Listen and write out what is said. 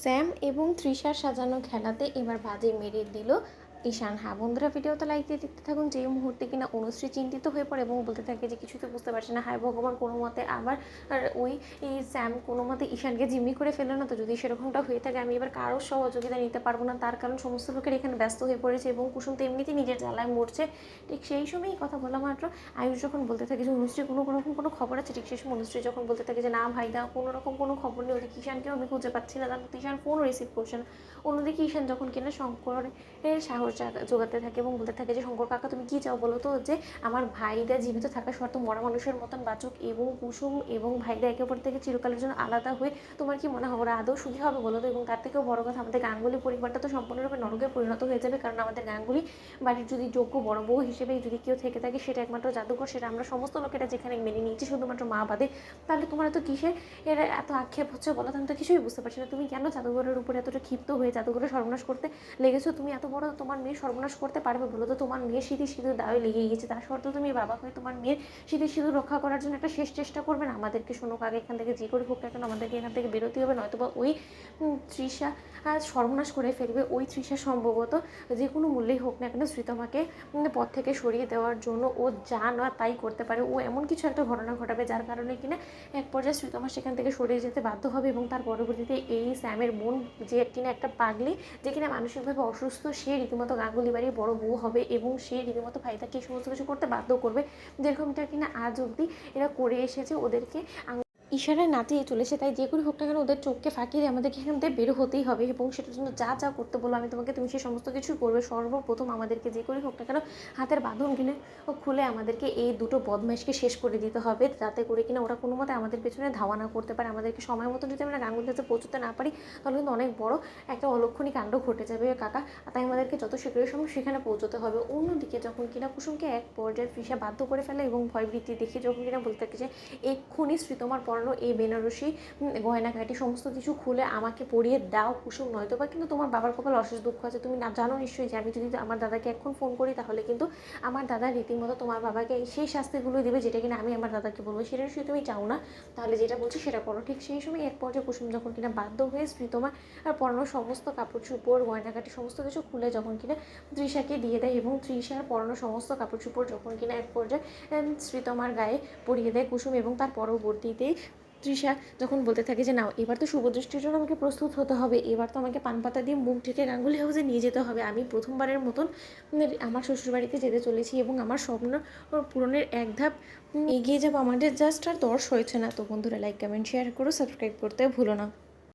Sam এবং তৃষার সাজানো খেলাতে এবার বাজি মেরে দিল ঈশান। হ্যাঁ বন্ধুরা, ভিডিওতে লাইক দিয়ে দেখতে থাকুন। যে মুহূর্তে কিনা অনুশ্রী চিন্তিত হয়ে পড়ে এবং বলতে থাকে যে কিছুতে বুঝতে পারছে না, হায় ভগবান, কোনো মতে আবার ওই স্যাম কোনো মতে ঈশানকে জিম্মি করে ফেললো না তো? যদি সেরকমটা হয়ে থাকে আমি এবার কারোর সহযোগিতা নিতে পারবো না, তার কারণ সমস্ত লোকের এখানে ব্যস্ত হয়ে পড়েছে এবং কুসুম তো এমনিতেই নিজের জ্বালায় মরছে। ঠিক সেই সময়ই কথা বলা মাত্র আয়ুষ যখন বলতে থাকে যে অনুশ্রী কোনো রকম কোনো খবর আছে, ঠিক সেই সময় অনুশ্রী যখন বলতে থাকে যে না ভাইদা, কোনো রকম কোনো খবর নেই, ওদিকে ঈশানকেও আমি খুঁজে পাচ্ছি না, তারপর ঈশান ফোনও রিসিভ করছে না। অন্যদিকে ঈশান যখন কিনা শঙ্করের সাহস জোগাতে থাকে এবং বলতে থাকে যে শঙ্কর কাকা তুমি কী চাও বলো তো, যে আমার ভাইদা জীবিত থাকা সত্ত্বেও মরা মানুষের মতন বাঁচুক এবং কুসুম এবং ভাইদা একে অপর থেকে চিরকালের জন্য আলাদা হয়ে তোমার কি মনে হয় ওরা আদৌ সুখী হবে বলো তো? এবং তার থেকেও বড় কথা, আমাদের গাঙ্গুলি পরিবারটা তো সম্পূর্ণরূপে নরকে পরিণত হয়ে যাবে, কারণ আমাদের গাঙ্গুলি বাড়ির যদি যোগ্য বড় বউ হিসেবে যদি কেউ থেকে থাকে সেটা একমাত্র জাদুকর, সেটা আমরা সমস্ত লোকেরা যেখানে মেনে নিয়েছি শুধুমাত্র মা বাদে। তাহলে তোমার এত কিসের এর এত আক্ষেপ হচ্ছে বলো? আমি তো কিছুই বুঝতে পারছি না, তুমি কেন জাদুঘরের উপরে এতটা ক্ষিপ্ত হয়ে জাদুঘরের সর্বনাশ করতে লেগেছো? তুমি এত বড় তোমার মেয়ে সর্বনাশ করতে পারবে বলো তো? তোমার মেয়ের সিঁদুর দাওয়ে লেগে গিয়েছে, তার সত্ত্বেও তুমি বাবা হয়ে তোমার মেয়ের সিঁদুর রক্ষা করার জন্য একটা শেষ চেষ্টা করবে না? আমাদেরকে শোনো, আগে এখান থেকে যে করে হোক না কেন আমাদেরকে এখান থেকে বেরোতে হবে, নয়তো বা ওই তৃষা সর্বনাশ করে ফেলবে। ওই তৃষা সম্ভবত যে কোনো মূল্যেই হোক না কেন শ্রীতমাকে পথ থেকে সরিয়ে দেওয়ার জন্য ও যা না তাই করতে পারে। ও এমন কিছু একটা ঘটনা ঘটাবে যার কারণে কিনা এক পর্যায়ে শ্রীতমা সেখান থেকে সরিয়ে যেতে বাধ্য হবে এবং তার পরবর্তীতে এই স্যামের বোন, যে কিনা একটা পাগলি, যে কিনা মানসিকভাবে অসুস্থ, সে রীতিমতো গাঙ্গুলি বাড়ির বড় বউ হবে এবং সে রীতিমতো ভাইটাকে এই সমস্ত কিছু করতে বাধ্য করবে, যেরকমটা কিনা আজ অবধি এরা করে এসেছে, ওদেরকে ইশারায় নাচিয়ে চলেছে। তাই যে করে হোক না কেন ওদের চোখকে ফাঁকি দিয়ে আমাদেরকে এখান থেকে বের হতেই হবে এবং সেটার জন্য যা যা করতে বলো আমি তোমাকে, তুমি সেই সমস্ত কিছুই করবে। সর্বপ্রথম আমাদেরকে যে করে হোক না কেন হাতের বাঁধনগুলো খুলে আমাদেরকে এই দুটো বদমাইশকে শেষ করে দিতে হবে, যাতে করে কিনা ওরা কোনো মতে আমাদের পেছনে ধাওয়া না করতে পারে। আমাদেরকে সময় মতো যদি আমরা গাঙ্গুলিতে পৌঁছতে না পারি তাহলে কিন্তু অনেক বড় একটা অলক্ষণী কাণ্ড ঘটে যাবে কাকা। তাই আমাদেরকে যত শীঘ্রই সম্ভব সেখানে পৌঁছতে হবে। অন্যদিকে যখন কিনা কুসুমকে এক পর্যায়ে তৃষা বাধ্য করে ফেলে এবং ভয়ভীতি দেখে যখন কিনা বলতে থাকে যে এক্ষুনি শ্রীতমার পরানো এই বেনারসি গয়নাঘাটি সমস্ত কিছু খুলে আমাকে পরিয়ে দাও কুসুম, নয়তো বা কিন্তু তোমার বাবার কপালে অশেষ দুঃখ আছে। তুমি না জানো নিশ্চয়ই যে আমি যদি আমার দাদাকে এখন ফোন করি তাহলে কিন্তু আমার দাদা রীতিমতো তোমার বাবাকে সেই শাস্তিগুলো দেবে যেটা কিনা আমি আমার দাদাকে বলবো, সেটা নিশ্চয়ই তুমি চাও না। তাহলে যেটা বলছি সেটা করো। ঠিক সেই সময় এক পর্যায়ে কুসুম যখন কিনা বাধ্য হয়ে শ্রীতমা আর পরানো সমস্ত কাপড় চোপড় গয়নাঘাটি সমস্ত কিছু খুলে যখন কিনা তৃষাকে দিয়ে দেয় এবং তৃষার পরানো সমস্ত কাপড় চোপড় যখন কিনা এক পর্যায়ে শ্রীতমার গায়ে পরিয়ে দেয় কুসুম এবং তার পরবর্তীতেই তৃষা যখন বলতে থাকে যে নাও এবার তো শুভদৃষ্টির জন্য আমাকে প্রস্তুত হতে হবে, এবার তো আমাকে পান পাতা দিয়ে মুখ ঢেকে গাঙ্গুলি হাউসে নিয়ে যেতে হবে। আমি প্রথমবারের মতন আমার শ্বশুরবাড়িতে যেতে চলেছি এবং আমার স্বপ্ন পূরণের এক ধাপ এগিয়ে যাবো। আমাদের জাস্ট আর 10 হয়েছে না। তো বন্ধুরা লাইক কমেন্ট শেয়ার করো, সাবস্ক্রাইব করতে ভুলো না।